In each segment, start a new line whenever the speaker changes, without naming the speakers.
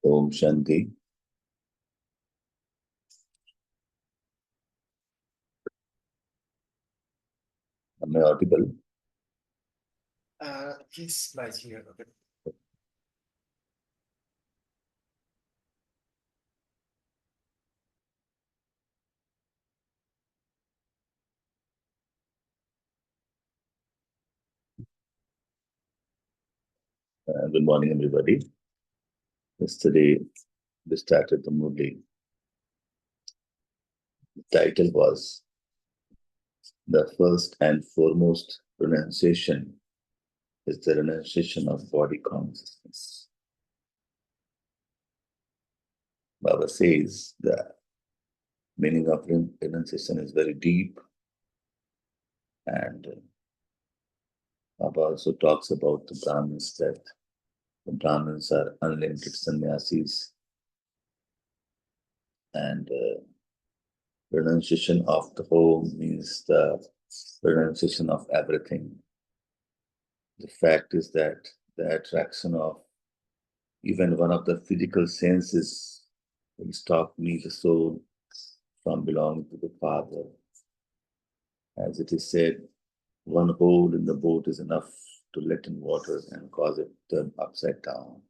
Om Shanti. Am I audible?
Yes, Bhaji, you're audible.
Good morning, everybody. Yesterday, we started the Murli. The title was The First and Foremost Renunciation is the Renunciation of Body Consciousness. Baba says the meaning of renunciation is very deep, and Baba also talks about the Brahmins, that the Brahmins are unlimited sannyasis, and renunciation of the home means the renunciation of everything. The fact is that the attraction of even one of the physical senses will stop me, the soul, from belonging to the Father. As it is said, one hole in the boat is enough to let in water and cause it to turn upside down.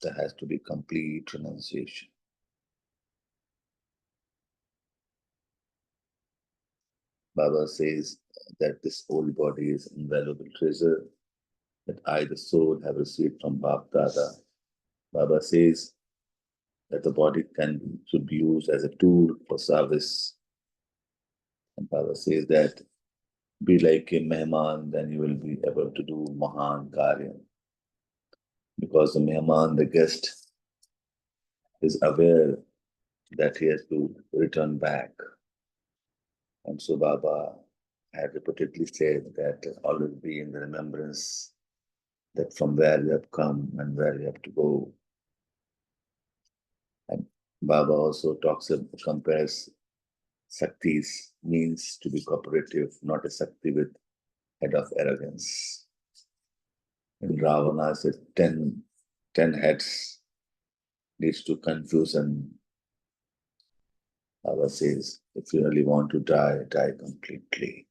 There has to be complete renunciation. Baba says that this old body is an invaluable treasure that I, the soul, have received from Bap Dada. Baba says that the body should be used as a tool for service. And Baba says that be like a mehman, then you will be able to do Mahan Karya. Because the mehman, the guest, is aware that he has to return back. And so Baba had repeatedly said that always be in the remembrance that from where we have come and where we have to go. And Baba also compares Sakti's means to be cooperative, not a Sakti with head of arrogance. In Ravana said 10 heads leads to confusion. Baba says, if you really want to die, die completely.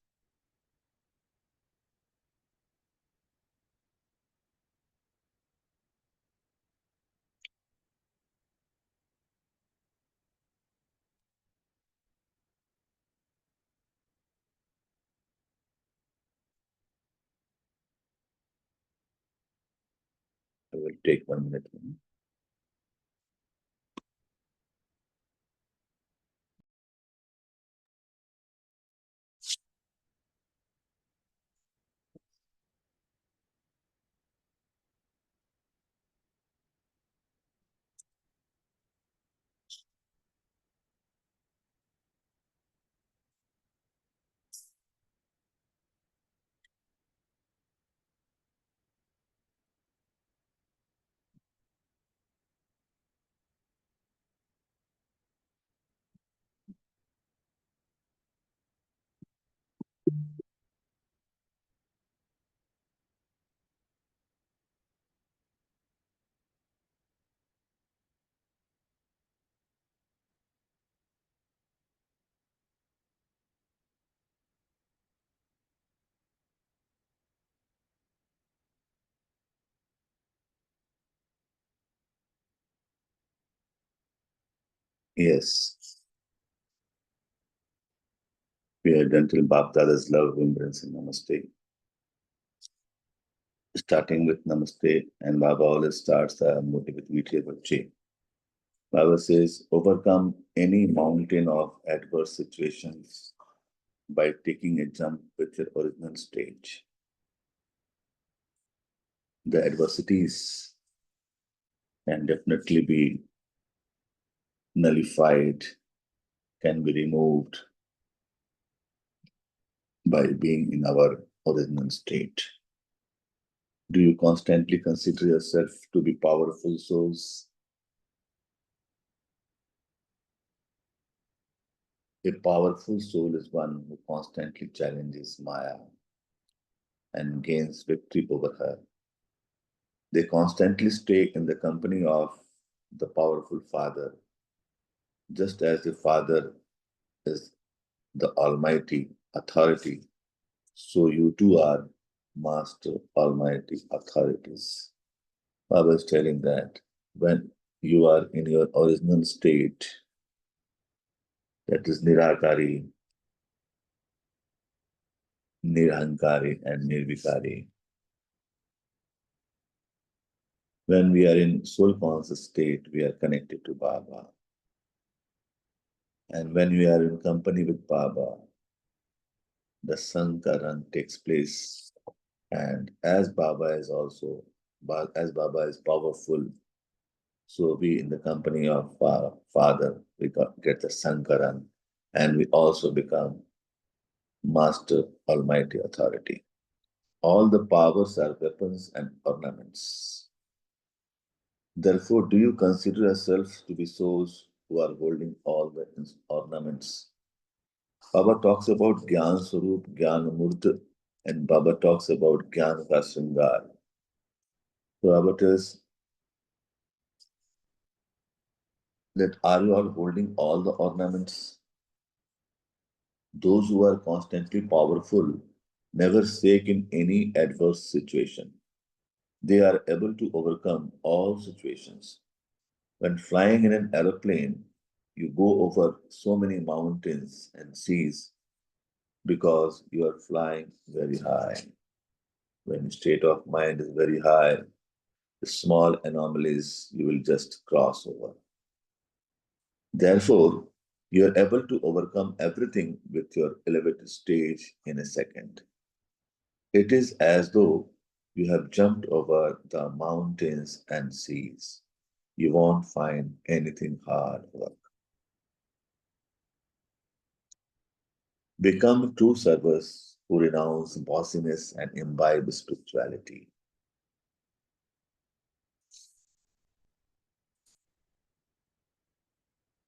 I will take 1 minute. Yes. We had until Bapdada's love, remembrance, and Namaste. Starting with Namaste, and Baba always starts the Murli with Meethe Bachche. Baba says, overcome any mountain of adverse situations by taking a jump with your original stage. The adversities can definitely be nullified, can be removed by being in our original state. Do you constantly consider yourself to be powerful souls? A powerful soul is one who constantly challenges Maya and gains victory over her. They constantly stay in the company of the powerful Father, just as the Father is the Almighty Authority, so you too are Master Almighty Authorities. Baba is telling that when you are in your original state, that is Nirakari, Nirhankari, and Nirvikari, when we are in soul conscious state, we are connected to Baba. And when we are in company with Baba, the Sankaran takes place. And as Baba is powerful, so we in the company of Father, we get the Sankaran, and we also become Master Almighty Authority. All the powers are weapons and ornaments. Therefore, do you consider yourself to be souls who are holding all the ornaments? Baba talks about Gyan Swarup, Gyan Murta, and Baba talks about Gyan Ka Sringar. So Baba tells that are you all holding all the ornaments? Those who are constantly powerful never shake in any adverse situation. They are able to overcome all situations. When flying in an aeroplane, you go over so many mountains and seas because you are flying very high. When your state of mind is very high, the small anomalies you will just cross over. Therefore, you are able to overcome everything with your elevated stage in a second. It is as though you have jumped over the mountains and seas. You won't find anything hard work. Become true servers who renounce bossiness and imbibe spirituality.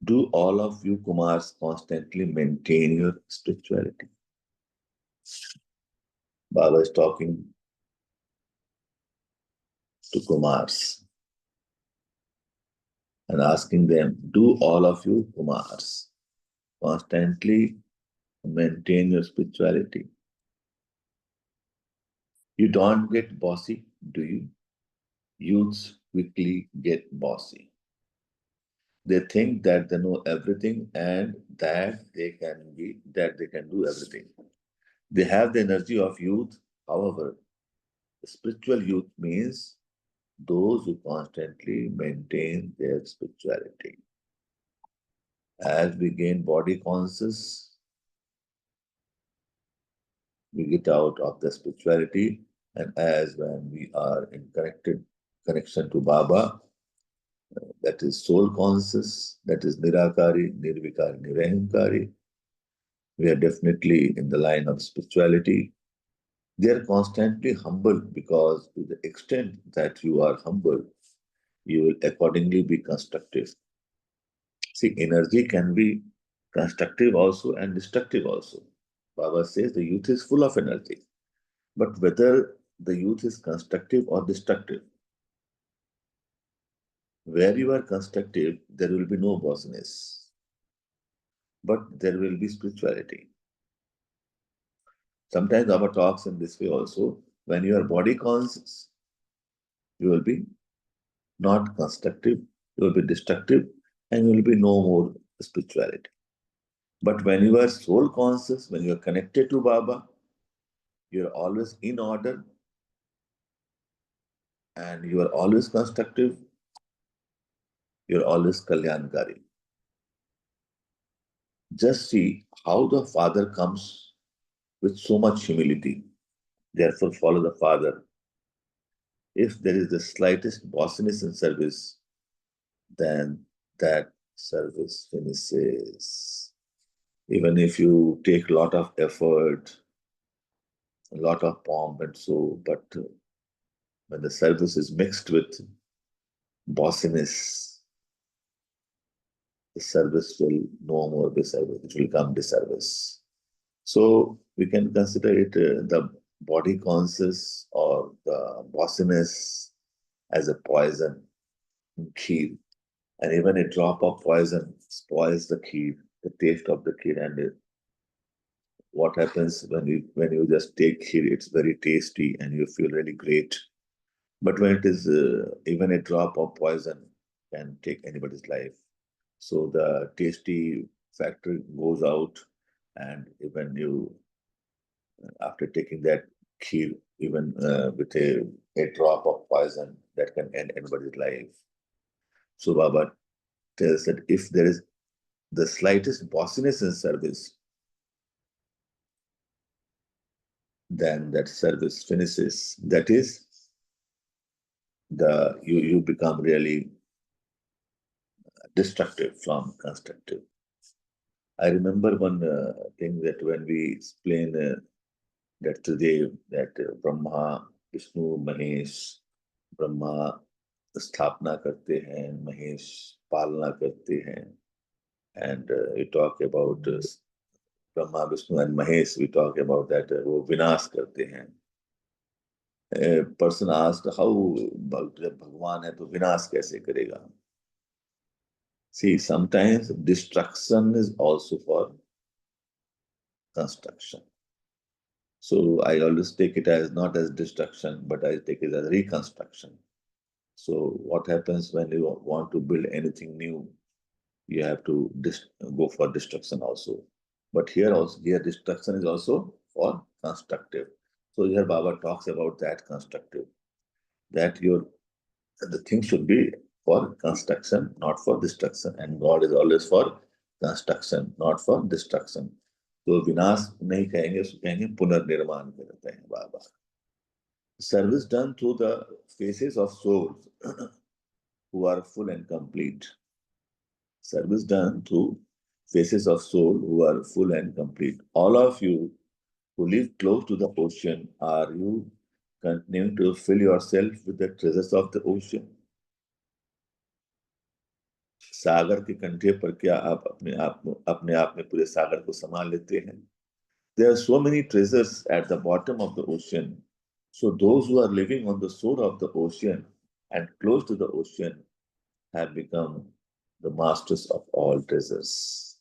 Do all of you Kumars constantly maintain your spirituality? Baba is talking to Kumars and asking them, do all of you Kumars constantly maintain your spirituality? You don't get bossy, do you? Youths quickly get bossy. They think that they know everything and that they can do everything. They have the energy of youth. However, spiritual youth means those who constantly maintain their spirituality. As we gain body conscious, we get out of the spirituality, and as when we are in connection to Baba, that is soul conscious, that is Nirakari, Nirvikari, Nirahankari, we are definitely in the line of spirituality. They are constantly humble because to the extent that you are humble, you will accordingly be constructive. See, energy can be constructive also and destructive also. Baba says the youth is full of energy. But whether the youth is constructive or destructive, where you are constructive, there will be no bossiness. But there will be spirituality. Sometimes Baba talks in this way also. When you are body conscious, you will be not constructive, you will be destructive, and you will be no more spirituality. But when you are soul conscious, when you are connected to Baba, you are always in order and you are always constructive, you are always Kalyankari. Just see how the Father comes with so much humility. Therefore, follow the Father. If there is the slightest bossiness in service, then that service finishes. Even if you take a lot of effort, a lot of pomp and so, but when the service is mixed with bossiness, the service will no more be service, it will come disservice. So we can consider it the body conscious or the bossiness as a poison in kheer. And even a drop of poison spoils the kheer, the taste of the kheer. And what happens when you just take kheer, it's very tasty and you feel really great. But when it is even a drop of poison can take anybody's life. So the tasty factor goes out, and even you, after taking that kheer, even with a drop of poison, that can end anybody's life. So Baba tells that if there is the slightest bossiness in service, then that service finishes. That is, you become really destructive from constructive. I remember one thing that when we explain that today that Brahma, Vishnu, Mahesh, Brahma स्थापना करते हैं, महेश पालना करते हैं, and we talk about Brahma, Vishnu and Mahesh, we talk about that वो विनाश करते हैं. A person asked how जब भगवान है तो विनाश कैसे करेगा? See, sometimes destruction is also for construction. So I always take it as not as destruction, but I take it as reconstruction. So what happens when you want to build anything new? You have to go for destruction also. But here destruction is also for constructive. So here Baba talks about that constructive, that the thing should be for construction, not for destruction. And God is always for construction, not for destruction. तो विनाश नहीं कहेंगे, उसको कहेंगे पुनर्निर्माण करते हैं बाबा. Service done through the faces of souls who are full and complete. Service done through faces of soul who are full and complete. All of you who live close to the ocean, are you continuing to fill yourself with the treasures of the ocean? सागर के कंठे पर क्या आप अपने आप में पूरे सागर को संभाल लेते हैं? There are so many treasures at the bottom of the ocean. So those who are living on the shore of the ocean and close to the ocean have become the masters of all treasures.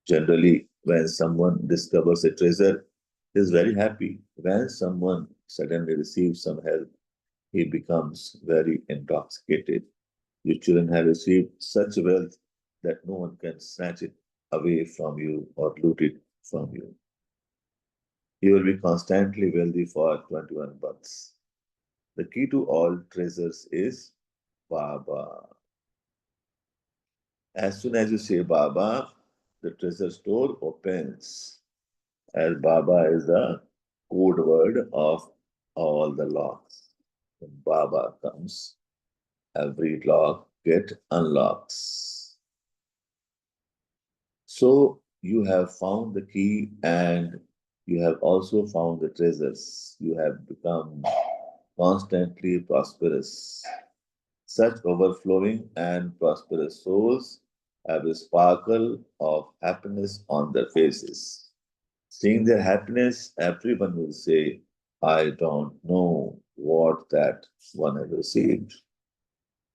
Generally, when someone discovers a treasure, he is very happy. When someone suddenly receives some help, he becomes very intoxicated. Your children have received such wealth that no one can snatch it away from you or loot it from you. You will be constantly wealthy for 21 births. The key to all treasures is Baba. As soon as you say Baba, the treasure store opens. As Baba is the code word of all the locks. When Baba comes, every lock gets unlocks. So you have found the key and you have also found the treasures. You have become constantly prosperous. Such overflowing and prosperous souls have a sparkle of happiness on their faces. Seeing their happiness, everyone will say, I don't know what that one has received.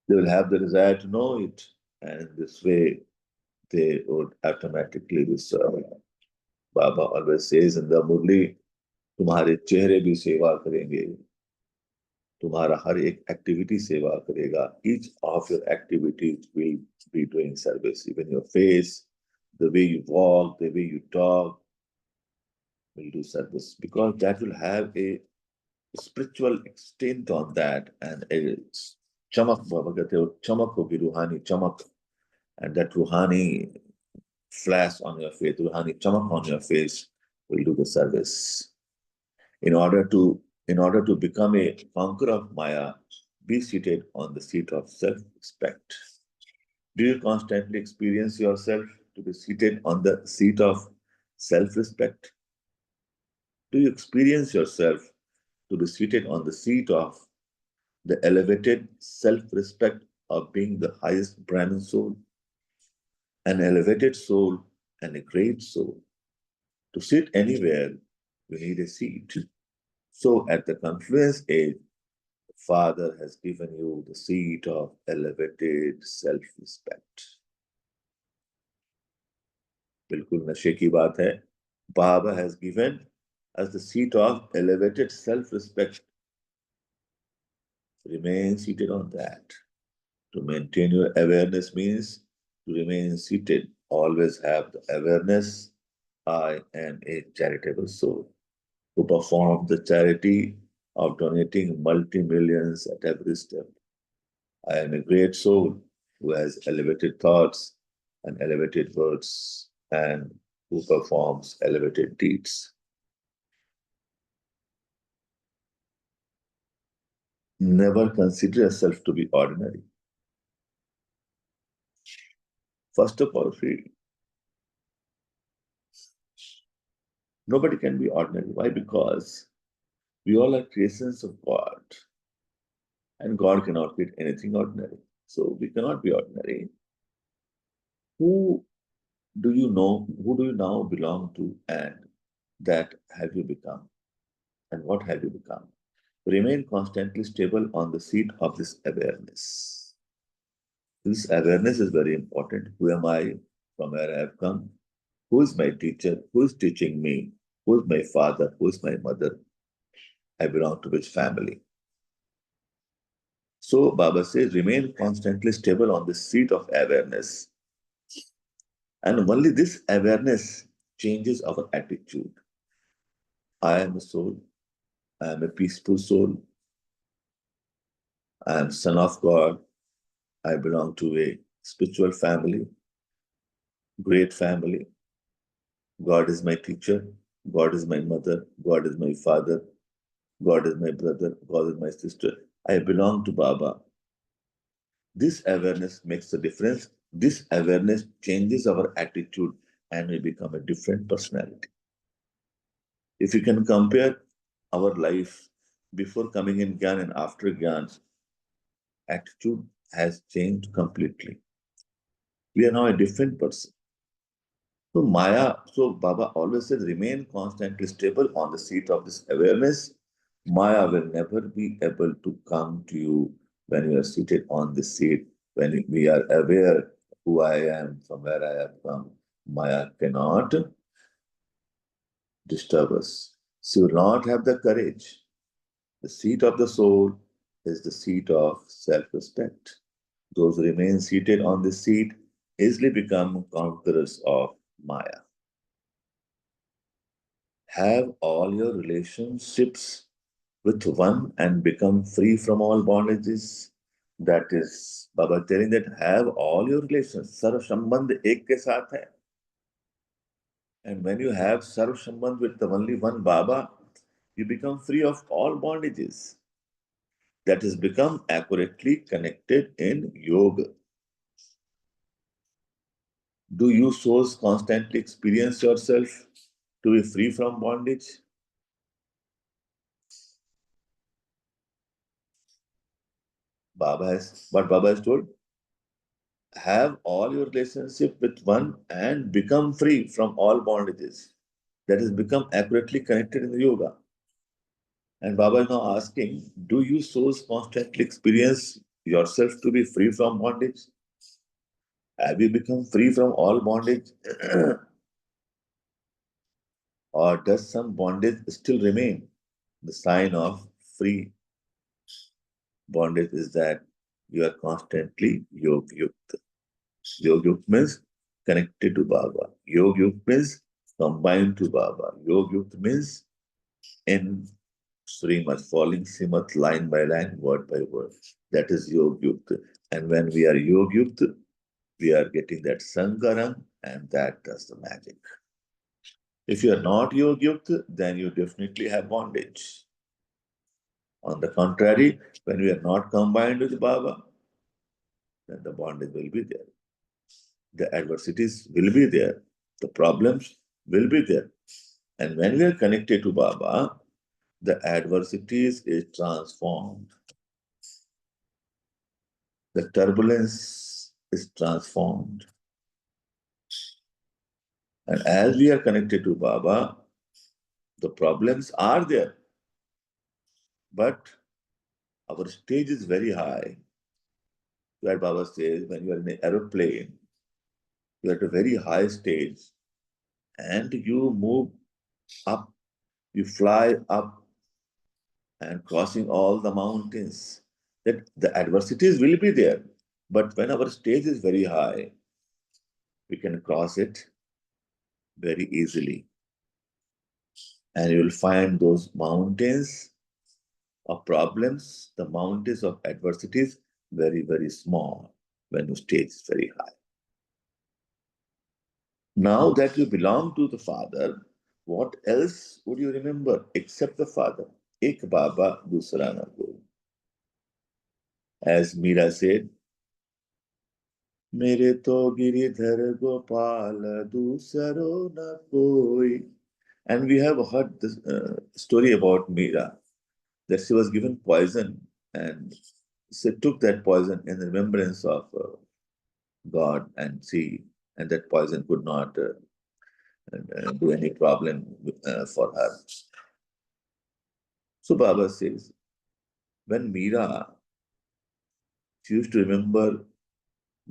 They will have the desire to know it, and in this way, they would automatically be served. Baba always says in the Murli, तुम्हारे चेहरे भी सेवा करेंगे, तुम्हारा हर एक activity सेवा करेगा. Each of your activities will be doing service. Even your face, the way you walk, the way you talk, will do service, because that will have a spiritual extent on that, and a chamak, Baba कहते हो, chamak होगी, रूहानी chamak, and that रूहानी flash on your face, रूहानी chamak on your face will do the service. In order to become a conqueror of Maya, be seated on the seat of self-respect. Do you constantly experience yourself to be seated on the seat of self-respect? Do you experience yourself to be seated on the seat of the elevated self-respect of being the highest Brahmin soul? An elevated soul and a great soul. To sit anywhere, you need a seat. So at the confluence age, Father has given you the seat of elevated self-respect. बिल्कुल नशे की बात है. Baba has given us the seat of elevated self-respect. Remain seated on that. To maintain your awareness means to remain seated. Always have the awareness, I am a charitable soul. To perform the charity of donating multi-millions at every step. I am a great soul who has elevated thoughts and elevated words and who performs elevated deeds. Never consider yourself to be ordinary. First of all, nobody can be ordinary. Why? Because we all are creations of God. And God cannot be anything ordinary. So we cannot be ordinary. Who do you know? Who do you now belong to? And that have you become? And what have you become? Remain constantly stable on the seat of this awareness. This awareness is very important. Who am I? From where I have come? Who is my teacher? Who is teaching me? Who is my father? Who is my mother? I belong to which family? So Baba says, remain constantly stable on the seat of awareness. And only this awareness changes our attitude. I am a soul. I am a peaceful soul. I am son of God. I belong to a spiritual family, great family. God is my teacher. God is my mother. God is my father. God is my brother. God is my sister. I belong to Baba. This awareness makes a difference. This awareness changes our attitude and we become a different personality. If you can compare our life before coming in Gyan and after Gyan, attitude has changed completely. We are now a different person. So Baba always says, remain constantly stable on the seat of this awareness. Maya will never be able to come to you when you are seated on the seat, when we are aware who I am, from where I have come. Maya cannot disturb us. She will not have the courage. The seat of the soul is the seat of self-respect. Those who remain seated on this seat easily become conquerors of Maya. Have all your relationships with one and become free from all bondages. That is Baba telling that have all your relations. Sarv Sambandh ek ke saath hai. And when you have Sarv Sambandh with the only one Baba, you become free of all bondages. That is become accurately connected in yoga. Do you souls constantly experience yourself to be free from bondage? Baba has told, have all your relationship with one and become free from all bondages. That is become accurately connected in the yoga. And Baba is now asking, do you souls constantly experience yourself to be free from bondage? Have you become free from all bondage? Or does some bondage still remain? The sign of free bondage is that you are constantly yog-yukta. Yog-yukta means connected to Baba. Yog-yukta means combined to Baba. Yog-yukta means in Srimad, following Srimad line by line, word by word. That is Yog-yukta. And when we are Yog-yukta, we are getting that Sankaram and that does the magic. If you are not Yog-yukta, then you definitely have bondage. On the contrary, when we are not combined with Baba, then the bondage will be there. The adversities will be there. The problems will be there. And when we are connected to Baba, the adversities is transformed. The turbulence is transformed. And as we are connected to Baba, the problems are there. But our stage is very high. Where Baba says, when you are in an aeroplane, you are at a very high stage and you move up, you fly up and crossing all the mountains. That the adversities will be there. But when our stage is very high, we can cross it very easily. And you will find those mountains of problems, the mountains of adversities, very, very small when your stage is very high. Now that you belong to the Father, what else would you remember except the Father? Ek Baba, dusra na koi. As Meera said, मेरे तो गिरिधर गोपाल दूसरो न कोई. And we have heard this story about Meera, that she was given poison and she took that poison in remembrance of God, and that poison could not do any problem for her. So Baba says, when Meera, she used to remember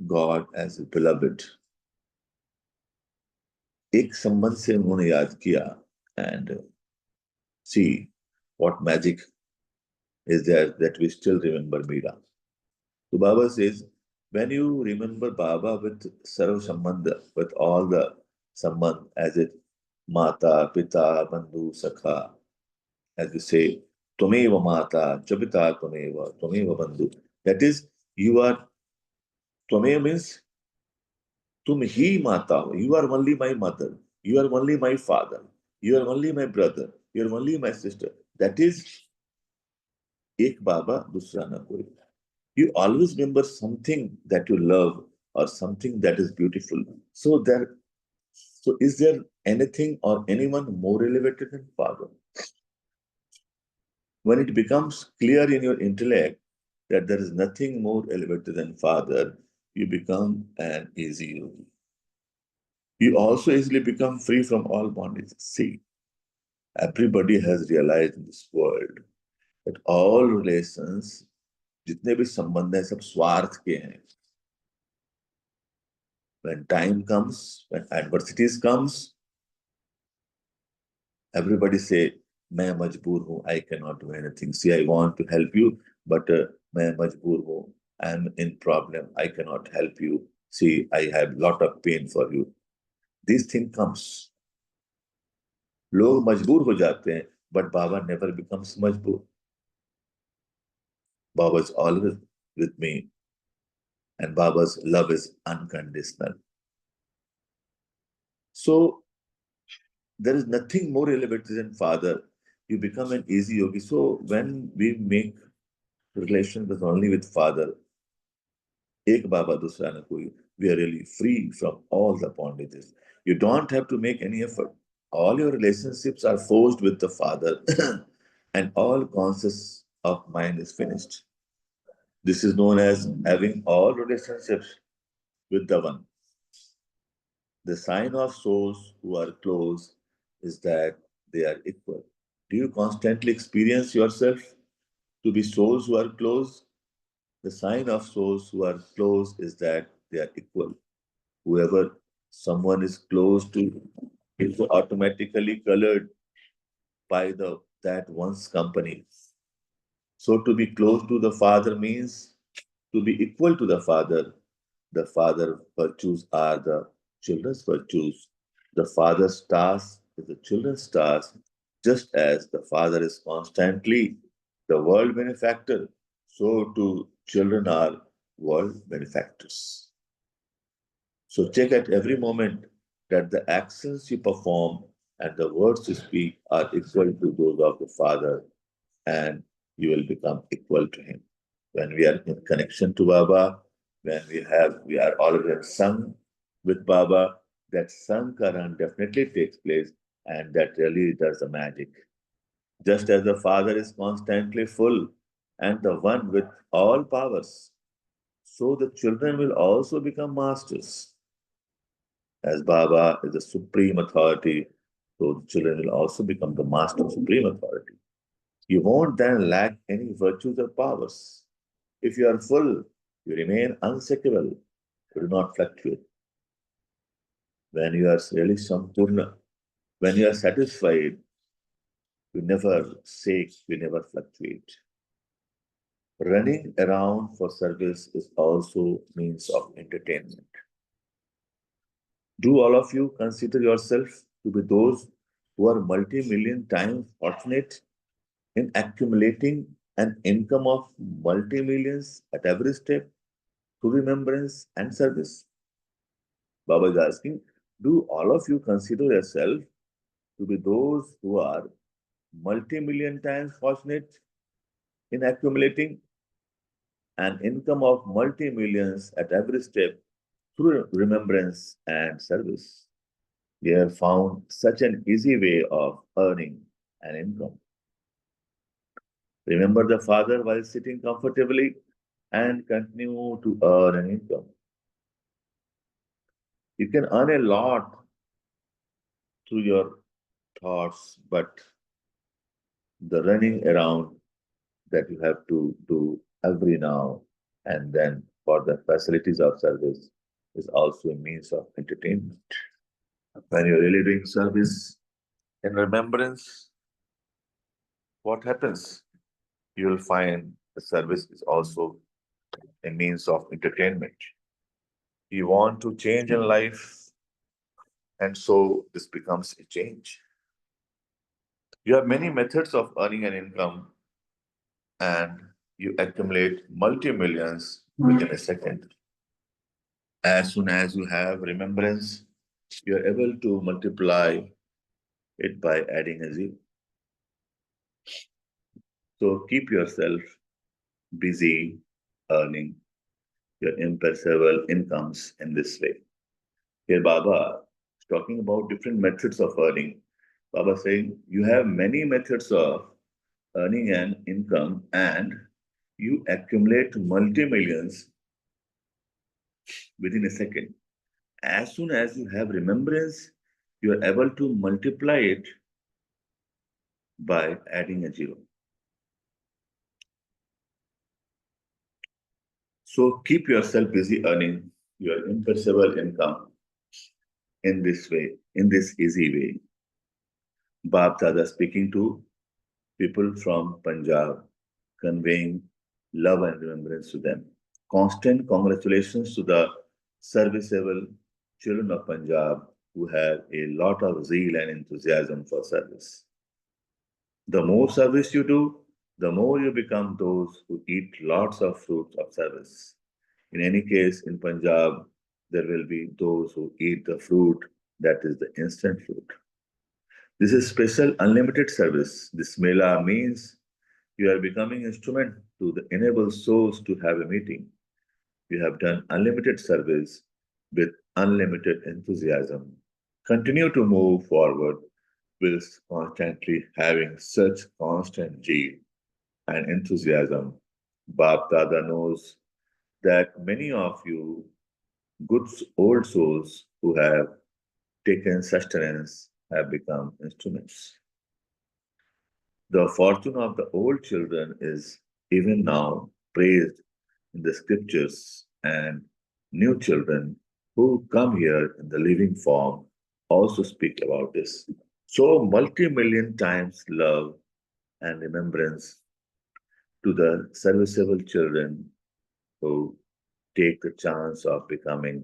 God as his beloved, एक संबंध से उन्होंने याद किया, and see what magic is there that we still remember Meera. So Baba says, when you remember Baba with Sarv Sambandha, with all the Sambandh, as it Mata, Pita, Bandhu, Sakha, as we say, Tumeva Mata, Chapita Tumeva, Tumeva Bandhu. That is, you are, Tumeva means, Tum hi Mata, you are only my mother, you are only my father, you are only my brother, you are only my sister. That is, Ek Baba, Dusra na koi. You always remember something that you love or something that is beautiful. So is there anything or anyone more elevated than Father? When it becomes clear in your intellect that there is nothing more elevated than Father, you become an easy yogi. You also easily become free from all bondage. See, everybody has realized in this world that all relations, जितने भी संबंध हैं, सब स्वार्थ के हैं. When time comes, when adversities comes, everybody say, मैं मजबूर हूँ, I cannot do anything. See, I want to help you, but मैं मजबूर हूँ, I am in problem, I cannot help you. See, I have lot of pain for you. This thing comes. लोग मजबूर हो जाते हैं, but Baba never becomes मजबूर. Baba is always with me, and Baba's love is unconditional. So, there is nothing more elevated than Father. You become an easy yogi. So, when we make relation with only with Father, Ek Baba Dusra na koi, we are really free from all the bondages. You don't have to make any effort. All your relationships are forged with the Father, and all conscious of mind is finished. This is known as having all relationships with the One. The sign of souls who are close is that they are equal. Do you constantly experience yourself to be souls who are close? The sign of souls who are close is that they are equal. Whoever someone is close to is automatically colored by that one's company. So to be close to the Father means to be equal to the Father. The Father virtues are the children's virtues. The Father's task is the children's task, just as the Father is constantly the world benefactor, so too children are world benefactors. So check at every moment that the actions you perform and the words you speak are equal to those of the Father, and you will become equal to Him. When we are in connection to Baba, when we are always in Sang with Baba, that Sangkaran definitely takes place, and that really does the magic. Just as the Father is constantly full and the one with all powers, so the children will also become masters. As Baba is the supreme authority, so the children will also become the master supreme authority. You won't then lack any virtues or powers. If you are full, you remain unshakable. You do not fluctuate. When you are really sampurna, when you are satisfied, you never shake, you never fluctuate. Running around for service is also means of entertainment. Do all of you consider yourself to be those who are multi-million times fortunate in accumulating an income of multi-millions at every step through remembrance and service? Baba is asking, do all of you consider yourself to be those who are multi-million times fortunate in accumulating an income of multi-millions at every step through remembrance and service? They have found such an easy way of earning an income. Remember the Father while sitting comfortably and continue to earn an income. You can earn a lot through your thoughts, but the running around that you have to do every now and then for the facilities of service is also a means of entertainment. When you're really doing service in remembrance, what happens? You will find the service is also a means of entertainment. You want to change in life, and so this becomes a change. You have many methods of earning an income, and you accumulate multi millions within a second. As soon as you have remembrance, you are able to multiply it by adding a zero. So keep yourself busy earning your imperishable incomes in this way. Here, Baba is talking about different methods of earning. Baba saying you have many methods of earning an income and you accumulate multi millions within a second. As soon as you have remembrance, you are able to multiply it by adding a zero. So keep yourself busy earning your imperishable income in this way, in this easy way. Bab Dada speaking to people from Punjab, conveying love and remembrance to them. Constant congratulations to the serviceable children of Punjab who have a lot of zeal and enthusiasm for service. The more service you do, the more you become those who eat lots of fruits of service. In any case, in Punjab, there will be those who eat the fruit that is the instant fruit. This is special unlimited service. This mela means you are becoming instrument to enable souls to have a meeting. You have done unlimited service with unlimited enthusiasm. Continue to move forward whilst constantly having such constant zeal and enthusiasm. Bab Dada knows that many of you good old souls who have taken sustenance have become instruments. The fortune of the old children is even now praised in the scriptures, and new children who come here in the living form also speak about this. So, multi million times love and remembrance to the serviceable children who take the chance of becoming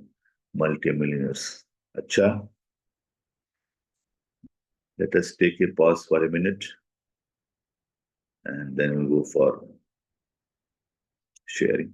multimillionaires. Acha, let us take a pause for a minute and then we'll go for sharing.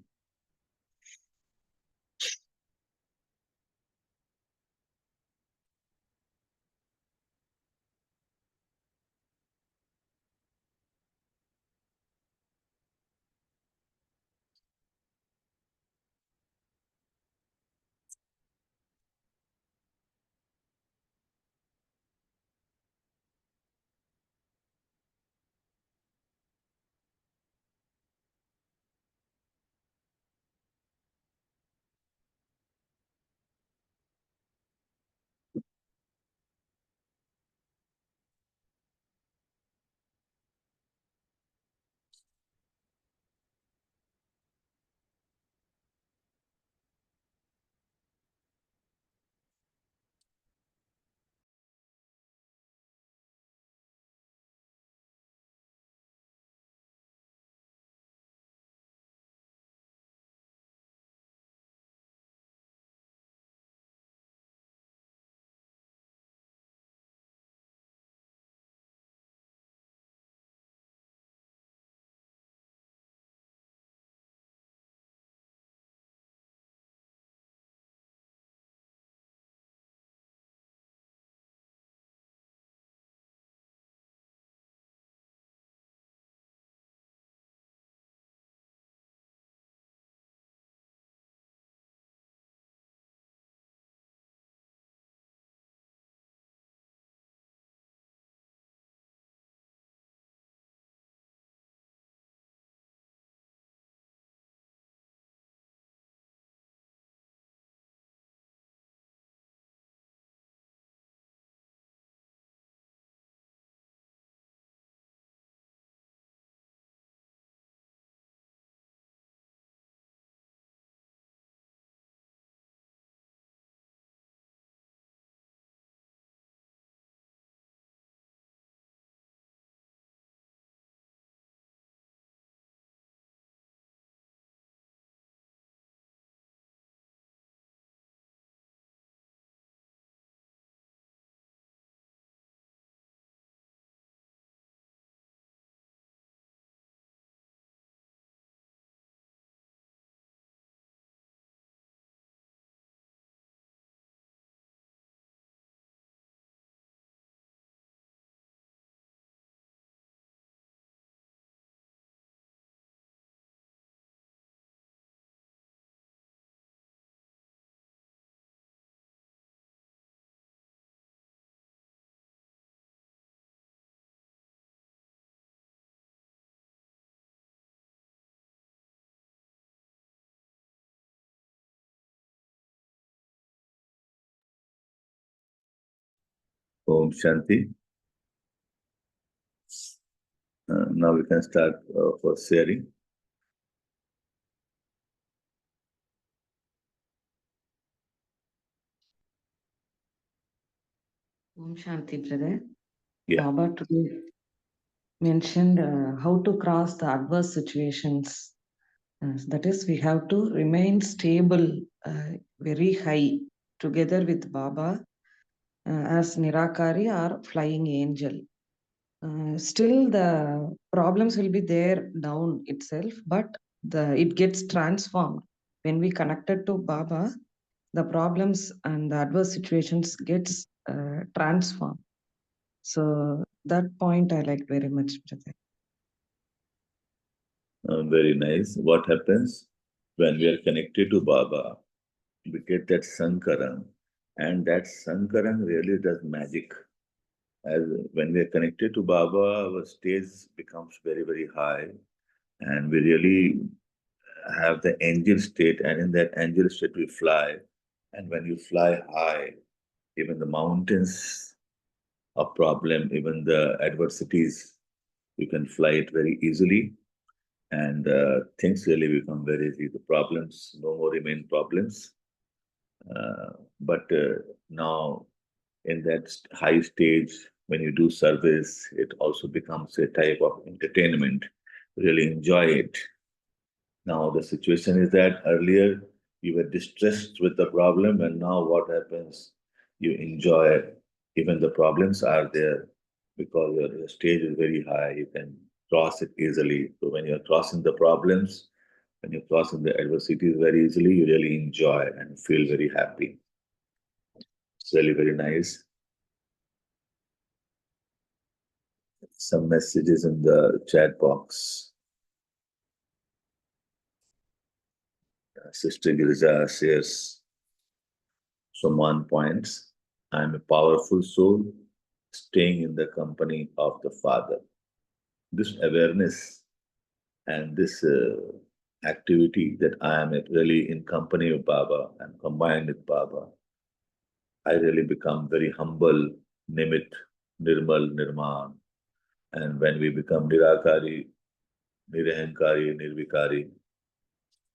Om Shanti. Now we can start for sharing.
Om Shanti, brother.
Yeah.
Baba today mentioned how to cross the adverse situations. That is, we have to remain stable, very high, together with Baba as Nirakari or flying angel. Still, the problems will be there down itself, but it gets transformed. When we connected to Baba, the problems and the adverse situations gets transformed. So that point I liked very much, brother.
Very nice. What happens when we are connected to Baba? We get that Sankaran, and that Sankaran really does magic. As when we are connected to Baba, our stage becomes very, very high, and we really have the angel state, and in that angel state we fly. And when you fly high, even the mountains are problem, even the adversities, you can fly it very easily, and things really become very easy. The problems no more remain problems. But now, in that high stage, when you do service, it also becomes a type of entertainment. Really enjoy it. Now, the situation is that earlier you were distressed with the problem, and now what happens? You enjoy, even the problems are there because your stage is very high. You can cross it easily. So, when you're crossing the problems, when you're crossing the adversities very easily, you really enjoy and feel very happy. It's really very nice. Some messages in the chat box. Sister Girija shares some 1 points. I am a powerful soul staying in the company of the Father. This awareness and this activity that I am really in company of Baba and combined with Baba, I really become very humble, nimit, nirmal, nirman. And when we become nirakari, nirahankari, nirvikari,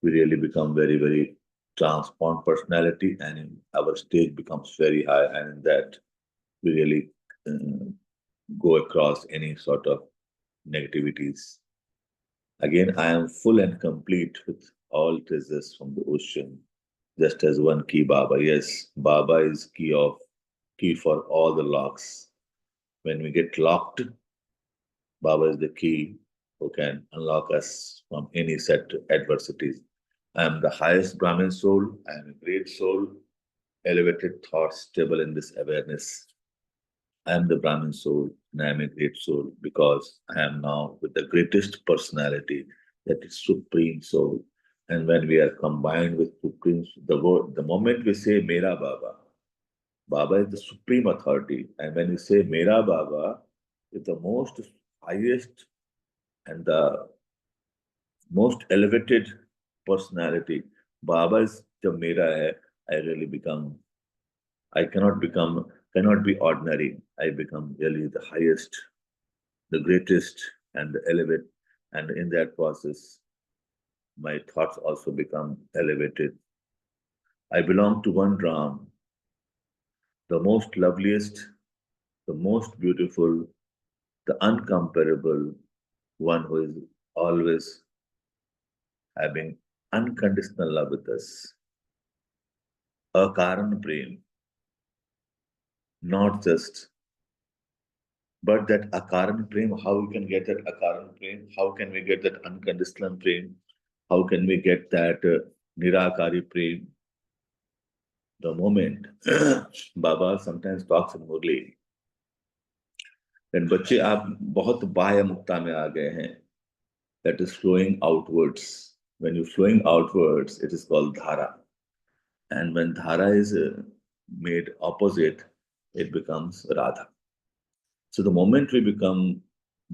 we really become very, very transformed personality, and our stage becomes very high, and in that we really go across any sort of negativities. Again, I am full and complete with all treasures from the ocean, just as one key Baba. Yes, Baba is key for all the locks. When we get locked, Baba is the key who can unlock us from any set adversities. I am the highest Brahmin soul. I am a great soul, elevated thought, stable in this awareness. I am the Brahmin soul and I am a great soul because I am now with the greatest personality, that is Supreme Soul. And when we are combined with Supreme, the moment we say Mera Baba, Baba is the supreme authority. And when we say Mera Baba, it's the most highest and the most elevated personality. Baba is the Mera hai, I really become, I cannot be ordinary. I become really the highest, the greatest, and the elevate. And in that process, my thoughts also become elevated. I belong to one Ram, the most loveliest, the most beautiful, the uncomparable, one who is always having unconditional love with us. A Karan Prem, not just, but that Akaran Prem, how we can get that Akaran Prem? How can we get that unconditional Prem? How can we get that Nirakari Prem? The moment Baba sometimes talks in Murli, that बच्चे आप बहुत बाह्य मुक्ता में आ गए हैं, that is flowing outwards. When you're flowing outwards, it is called dhara. And when dhara is made opposite, it becomes radha. So the moment we become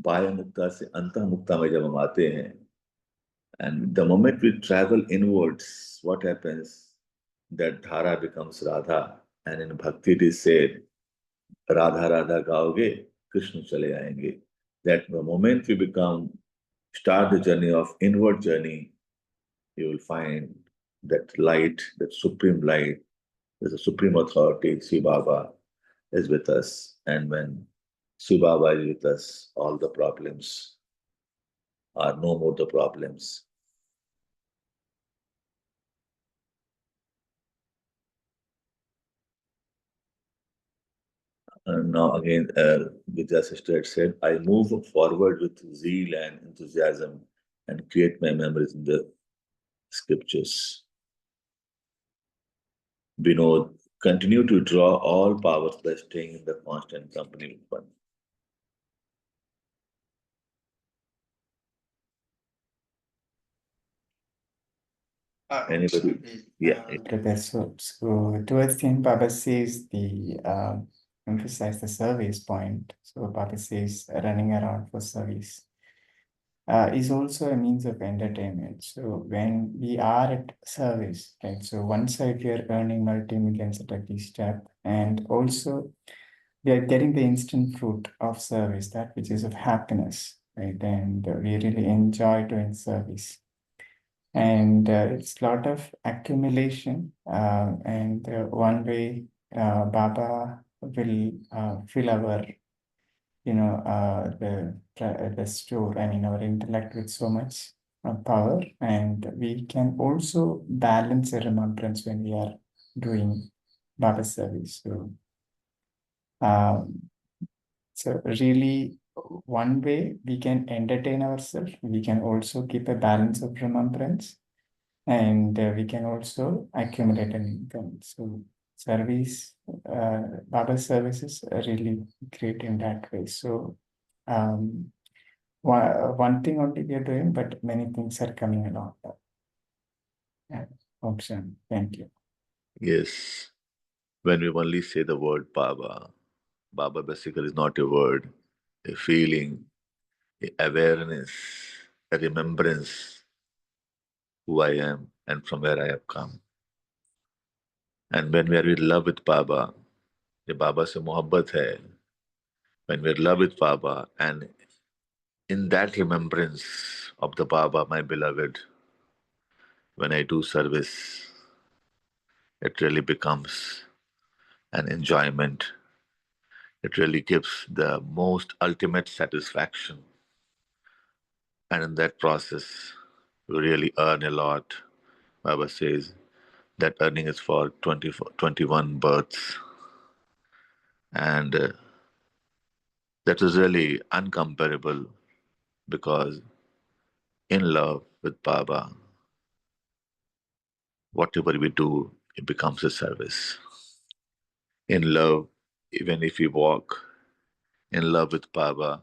बाह्य मुक्ता से अंतः मुक्ता में जब हम आते हैं, and the moment we travel inwards, what happens? That dhara becomes radha. And in bhakti it is said Radha Radha गाओगे, Krishna चले आएंगे. That the moment we start the journey of inward journey, you will find that light, that supreme light, there's a supreme authority, Shiva Baba, is with us. And when Shiva Baba is with us, all the problems are no more the problems. And now again, Vidya sister had said, I move forward with zeal and enthusiasm and create my memories in the scriptures. Vinod, continue to draw all powers by staying in the constant company with one. Anybody? Yeah.
So towards the end, Baba says the emphasize the service point. So Baba says running around for service is also a means of entertainment. So when we are at service, right? So one side we are earning multi-millions at every step, and also we are getting the instant fruit of service, that which is of happiness, right? And we really enjoy doing service. And it's a lot of accumulation. And one way Baba will fill our, the store, I mean, our intellect with so much power, and we can also balance a remembrance when we are doing Baba service. Um, so really, one way we can entertain ourselves, we can also keep a balance of remembrance, and we can also accumulate an income. So service, Baba services are really great in that way. So one thing only we are doing, but many things are coming along. Yeah. Option. Thank you.
Yes. When we only say the word Baba, Baba basically is not a word, a feeling, a awareness, a remembrance who I am and from where I have come. And when we are in love with Baba, the Baba se mohabbat hai. When we are in love with Baba, and in that remembrance of the Baba, my beloved, when I do service, it really becomes an enjoyment. It really gives the most ultimate satisfaction. And in that process, we really earn a lot. Baba says that earning is for 21 births. And that is really uncomparable because in love with Baba, whatever we do, it becomes a service. In love, even if we walk, in love with Baba,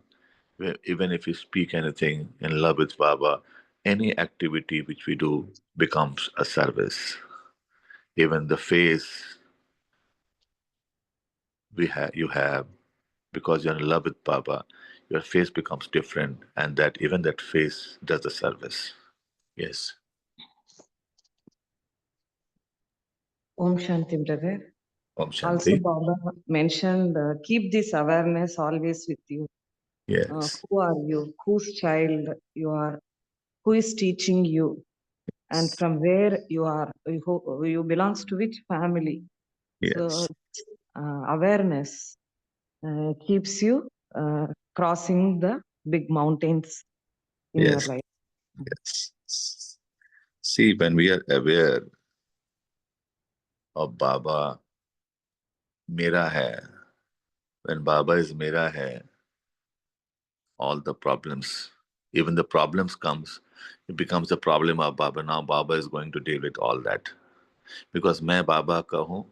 even if we speak anything, in love with Baba, any activity which we do becomes a service. Even the face you have, because you're in love with Baba, your face becomes different, and that even that face does the service. Yes.
Om Shanti, brother.
Om
Also,
Shanti.
Baba mentioned, keep this awareness always with you.
Yes.
Who are you? Whose child you are? Who is teaching you? And from where you are? You belongs to which family? So,
Yes.
awareness keeps you crossing the big mountains in your
Yes.
life.
Yes. See, when we are aware of Baba, Mera hai, when Baba is Mera hai, all the problems, even the problems comes, it becomes the problem of Baba. Now Baba is going to deal with all that. Because मैं बाबा का हूँ,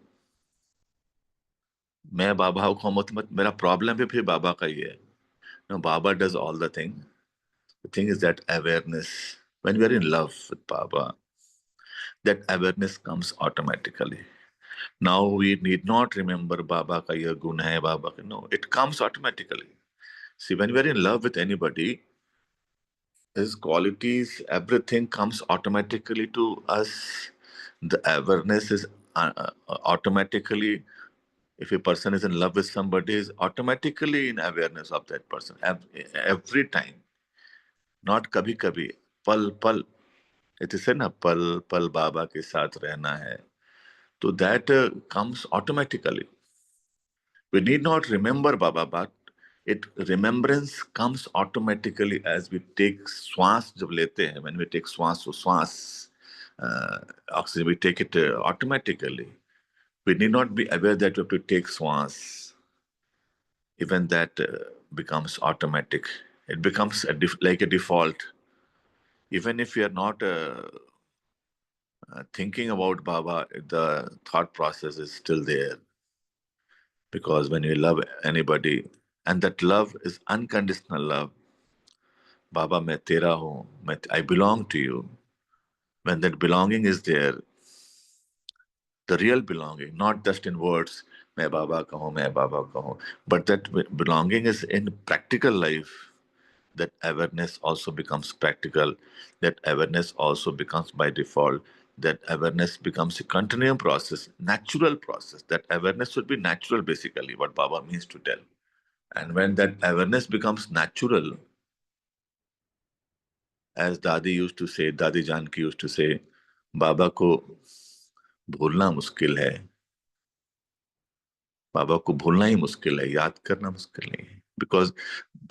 मैं बाबा को मतलब मेरा problem भी फिर बाबा का ही है. No, Baba does all the thing. The thing is that awareness. When we are in love with Baba, that awareness comes automatically. Now we need not remember Baba ka ye gun hai, Baba ka. No, it comes automatically. See, when we are in love with anybody, his qualities, everything comes automatically to us. The awareness is automatically If a person is in love with somebody, is automatically in awareness of that person every time, not kabhi kabhi, pal pal. It is said na, pal pal Baba ke saath rehna hai. So that comes automatically. We need not remember Baba, but remembrance comes automatically as we take swans. जब लेते हैं, when we take swans, so swans, oxygen, we take it automatically. We need not be aware that we have to take swans. Even that becomes automatic. It becomes like a default. Even if we are not thinking about Baba, the thought process is still there. Because when you love anybody, and that love is unconditional love, Baba, मैं तेरा हूँ, I belong to you. When that belonging is there, the real belonging, not just in words, मैं बाबा का हूँ, मैं बाबा का हूँ, but that belonging is in practical life. That awareness also becomes practical. That awareness also becomes by default. That awareness becomes a continuum process, natural process. That awareness should be natural, basically, what Baba means to tell. And when that awareness becomes natural, as Dadi used to say, Dadi Janki used to say, Baba ko भूलना मुश्किल है, बाबा को भूलना ही मुश्किल है, याद करना मुश्किल नहीं है. Because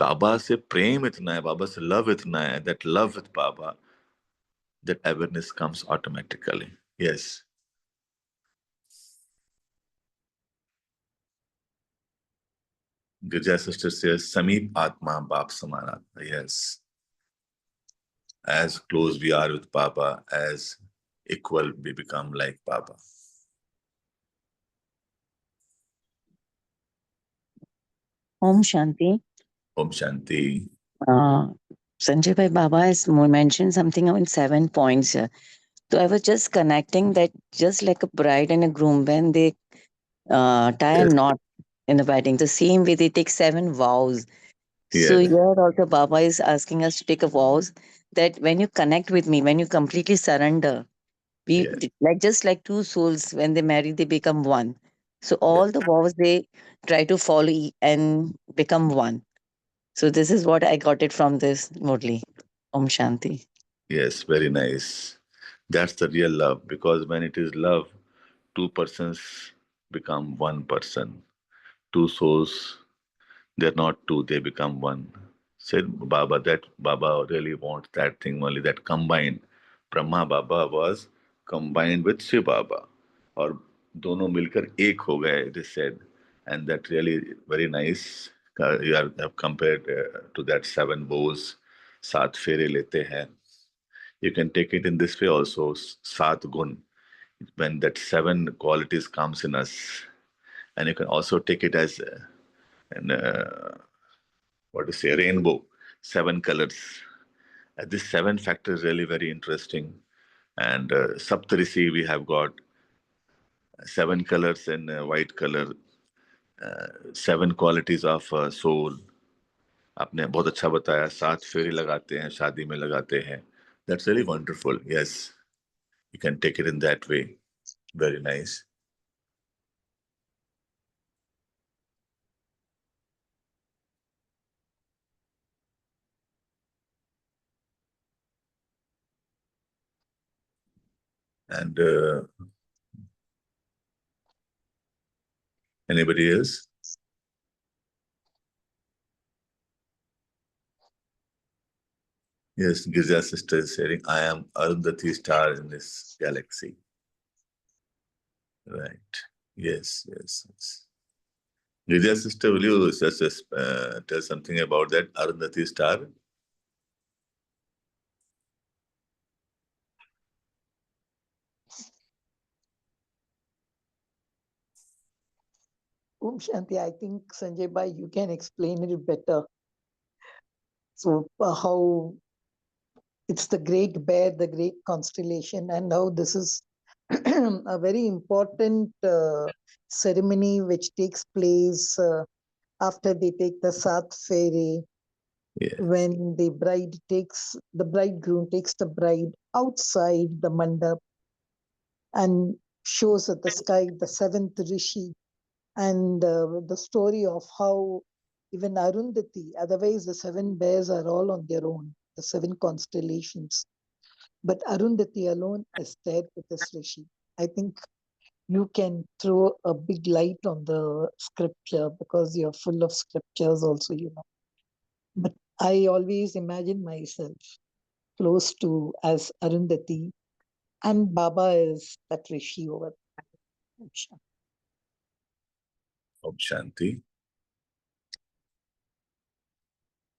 बाबा से प्रेम इतना है, बाबा से love इतना है, that love with Baba, that awareness comes automatically. Yes. Girja sister says, Sameep Atma, Baap Saman Atma. Yes. As close we are with Baba, as equal we become like Baba.
Om Shanti.
Om Shanti.
Sanjay Bhai Baba has mentioned something in 7 points here. So I was just connecting that just like a bride and a groom, when they tie a
Yes.
knot in the wedding, the same way they take 7 vows. So
Yes.
here also Baba is asking us to take a vows that when you connect with me, when you completely surrender, we
Yes.
just like two souls, when they marry, they become one. So all the vows they try to follow and become one. So this is what I got it from this Murli. Om Shanti.
Yes, very nice. That's the real love, because when it is love, two persons become one person. Two souls, they're not two, they become one. Said Baba, that Baba really wants that thing only, that combined. Brahma Baba was combined with Shiv Baba. और दोनों मिलकर एक हो गए, it is said. And that really very nice. You have compared to that 7 bows, 7 फेरे लेते हैं. You can take it in this way also, Sat Gun, when that 7 qualities comes in us. And you can also take it as what to say, rainbow, 7 colors. This 7 factor is really very interesting. And Saptarisi, we have got 7 colors in white color, 7 qualities of soul. आपने बहुत अच्छा बताया, 7 फेरी लगाते हैं, शादी में लगाते हैं. That's really wonderful. Yes, you can take it in that way. Very nice. And anybody else? Yes, Girja sister is saying, I am Arundhati star in this galaxy. Right. Yes, yes, yes. Girja sister, will you just tell something about that Arundhati star?
Om Shanti, I think Sanjay Bhai, you can explain it better. So how it's the great bear, the great constellation, and how this is a very important ceremony which takes place after they take the Sat Fairy,
Yes.
when the bridegroom takes the bride outside the mandap and shows at the sky the 7th Rishi And the story of how even Arundhati, otherwise the 7 bears are all on their own, the 7 constellations. But Arundhati alone is there with this Rishi. I think you can throw a big light on the scripture because you're full of scriptures also, you know. But I always imagine myself close to as Arundhati, and Baba is that Rishi over there.
Om Shanti.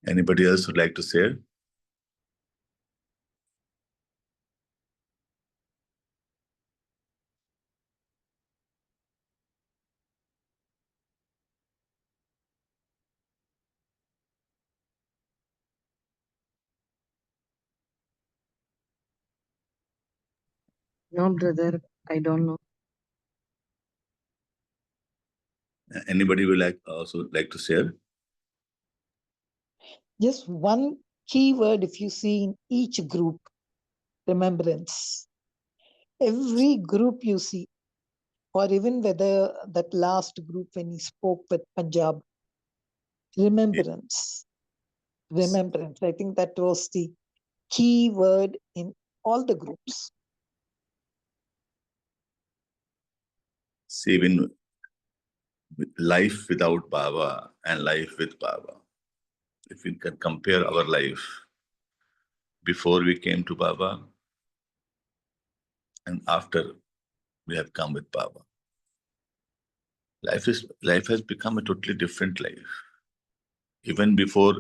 Anybody else would like to share?
No, brother, I don't know.
Anybody would also like to share?
Just one key word if you see in each group, remembrance. Every group you see, or even whether that last group when he spoke with Punjab, remembrance. Remembrance. I think that was the key word in all the groups.
See, even life without Baba and life with Baba, if we can compare our life before we came to Baba and after we have come with Baba, life has become a totally different life. Even before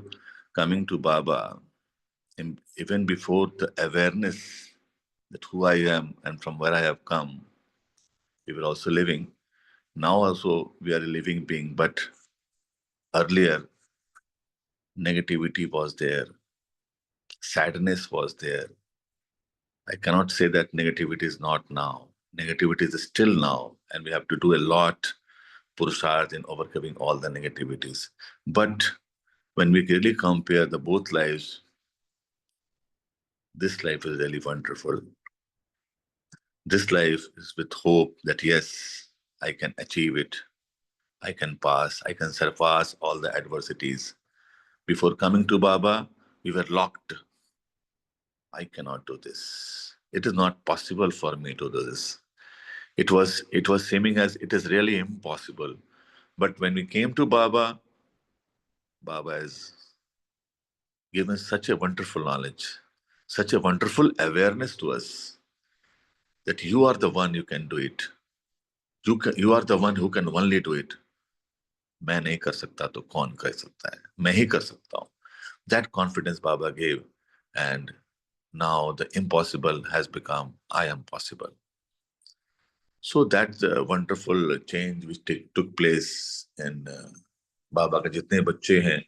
coming to Baba, even before the awareness that who I am and from where I have come, we were also living. Now also we are a living being, but earlier negativity was there, sadness was there. I cannot say that negativity is not now. Negativity is still now, and we have to do a lot, purushart, in overcoming all the negativities. But when we really compare the both lives, this life is really wonderful. This life is with hope that yes, I can achieve it. I can pass. I can surpass all the adversities. Before coming to Baba, we were locked. I cannot do this. It is not possible for me to do this. It was seeming as it is really impossible. But when we came to Baba, Baba has given such a wonderful knowledge, such a wonderful awareness to us that you are the one you can do it. You are the one who can only do it. मैं नहीं कर सकता तो कौन कर सकता है? मैं ही कर सकता हूँ. That confidence Baba gave, and now the impossible has become I am possible. So that's a wonderful change which took place in Baba के जितने बच्चे हैं,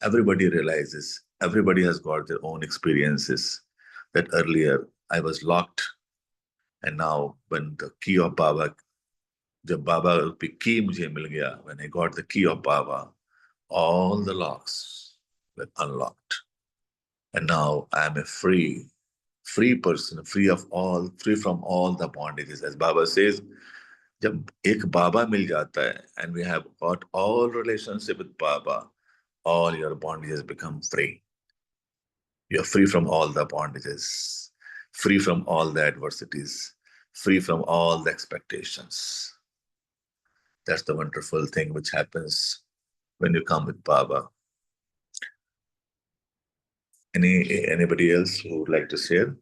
everybody realizes, everybody has got their own experiences that earlier I was locked, and now when the key of Baba, जब बाबा की की मुझे मिल गया, when I got the key of Baba, all the locks were unlocked, and now I am a free person, free from all the bondages. As Baba says, जब एक बाबा मिल जाता है, and we have got all relationship with Baba, all your bondages become free. You're free from all the bondages, free from all the adversities, free from all the expectations. That's the wonderful thing which happens when you come with Baba. Anybody else who would like to share?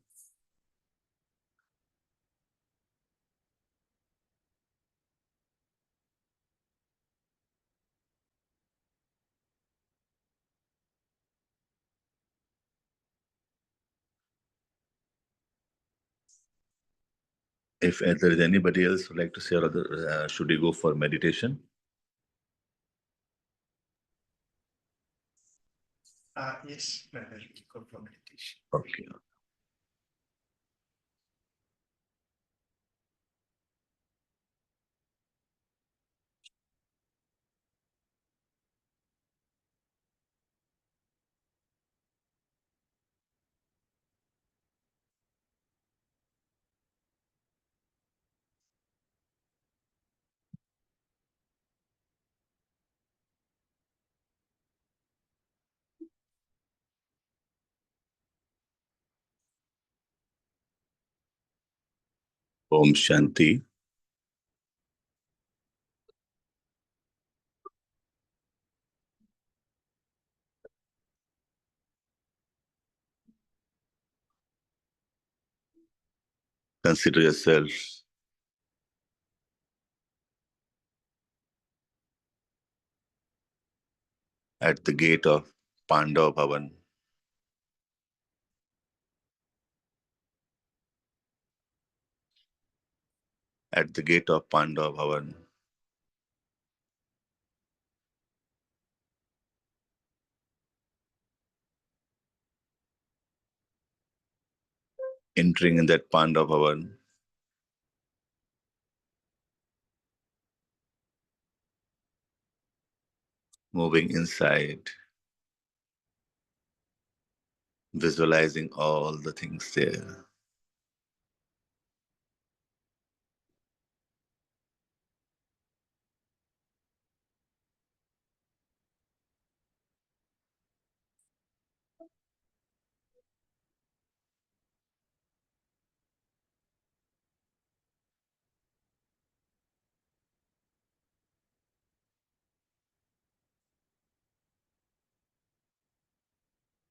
If there is anybody else who would like to share, should we go for meditation?
Yes, brother, go for meditation.
Okay. Om Shanti. Consider yourself at the gate of Pandav Bhavan. At the gate of Pandav Bhavan. Entering in that Pandav Bhavan, moving inside, visualizing all the things there.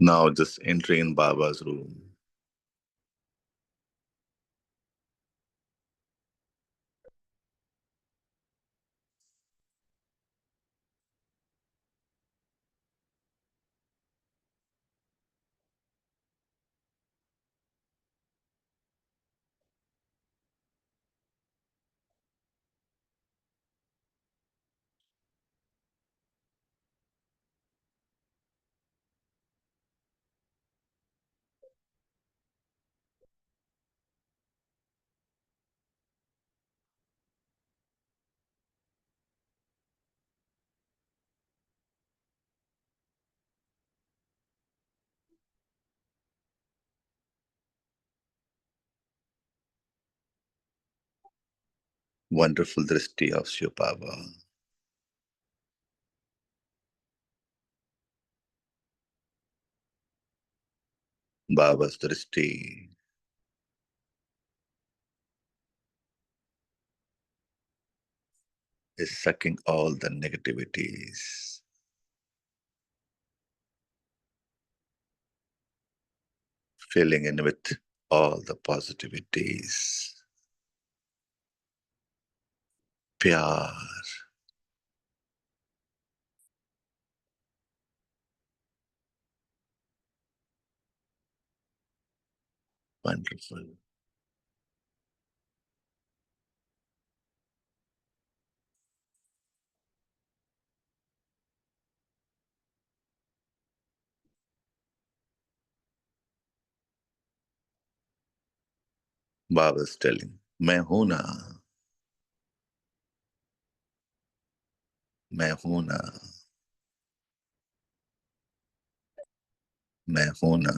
Now just entering in Baba's room. Wonderful drishti of Shiv Baba. Baba's drishti is sucking all the negativities, filling in with all the positivities. Pyar, wonderful. Baba's telling, मैं हूं ना, मैं हूं ना, मैं हूं ना.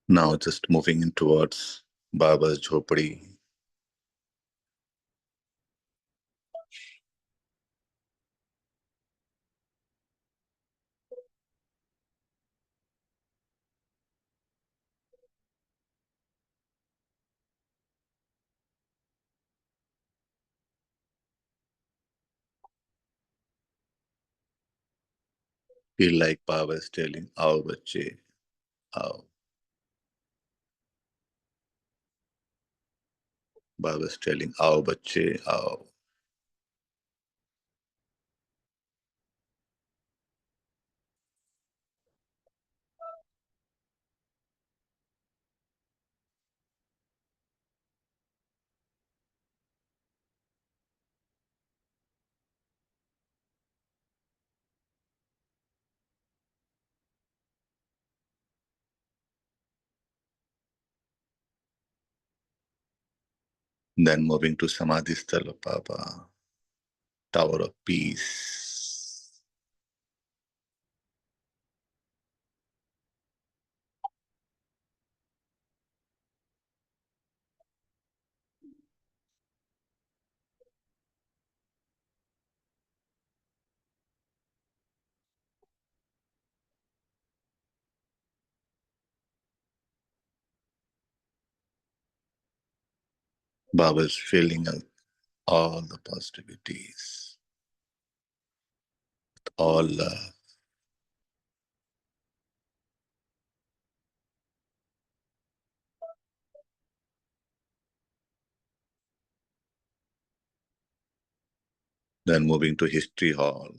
Now just moving in towards Baba's jhopadi. Feel like Baba is telling, आओ बच्चे, आओ. Baba is telling, आओ बच्चे, आओ. Then moving to Samadhi Sthala Baba, Tower of Peace. Baba is filling up all the positivities, all love. Then moving to History Hall.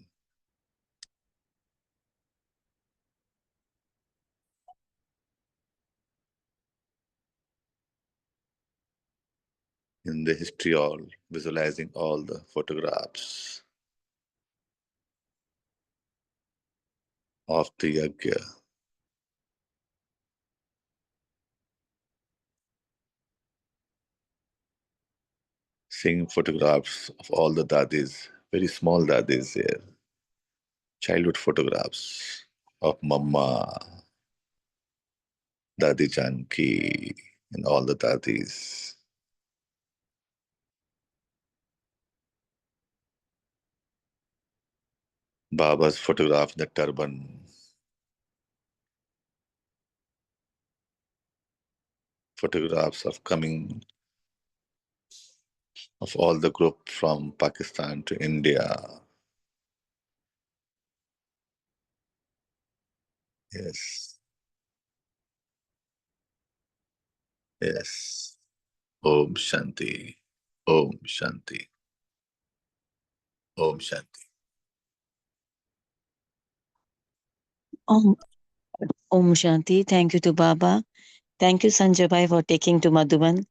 In the History Hall, visualizing all the photographs of the Yajna. Seeing photographs of all the dadis, very small dadis there, childhood photographs of Mama, Dadi Janki, and all the dadis. Baba's photograph in the turban. Photographs of coming of all the group from Pakistan to India. Yes. Yes. Om Shanti. Om Shanti. Om Shanti.
Om, Om Shanti. Thank you to Baba. Thank you, Sanjay Bhai, for taking to Madhuban.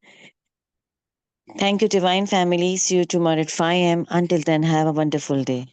Thank you, Divine Family. See you tomorrow at 5 a.m. Until then, have a wonderful day.